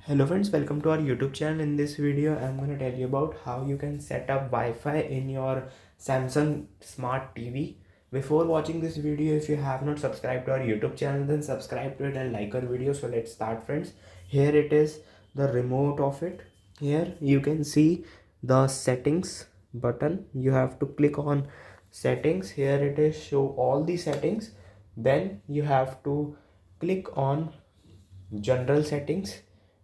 Hello friends, welcome to our YouTube channel. In this video I'm going to tell you about how you can set up Wi-Fi in your Samsung smart TV. Before watching this video, if you have not subscribed to our YouTube channel, then subscribe to it and like our video. So let's start friends. Here it is, the remote of it. Here you can see the settings button. You have to click on settings. Here it is, show all the settings. Then you have to click on general settings.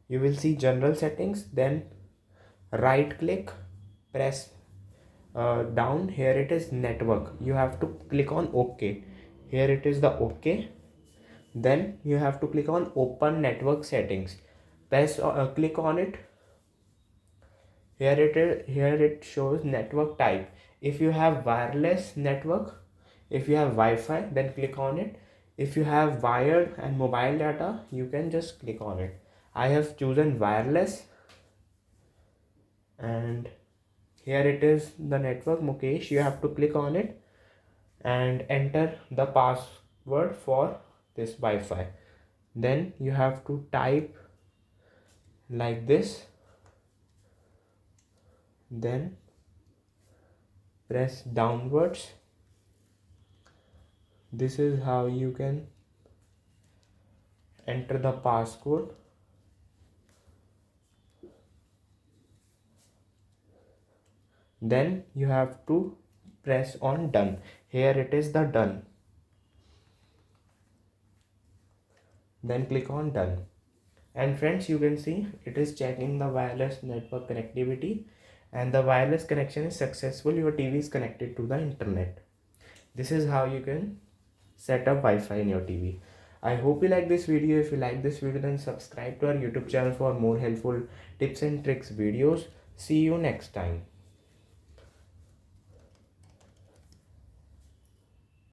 You will see general settings, then right click, press down. Here it is network. You have to click on OK. Here it is the OK. Then you have to click on open network settings. Press click on it. Here it shows network type. If you have wireless network, if you have Wi-Fi, then click on it. If you have wired and mobile data, you can just click on it. I have chosen wireless, and here it is the network Mukesh. You have to click on it and enter the password for this Wi-Fi. Then you have to type like this, then press downwards. This is how you can enter the passcode. Then you have to press on done. Here it is the done. Then click on done. And friends, you can see it is checking the wireless network connectivity, and the wireless connection is successful. Your TV is connected to the internet. This is how you can set up Wi-Fi in your TV. I hope you like this video. If you like this video, then subscribe to our YouTube channel for more helpful tips and tricks videos. See you next time.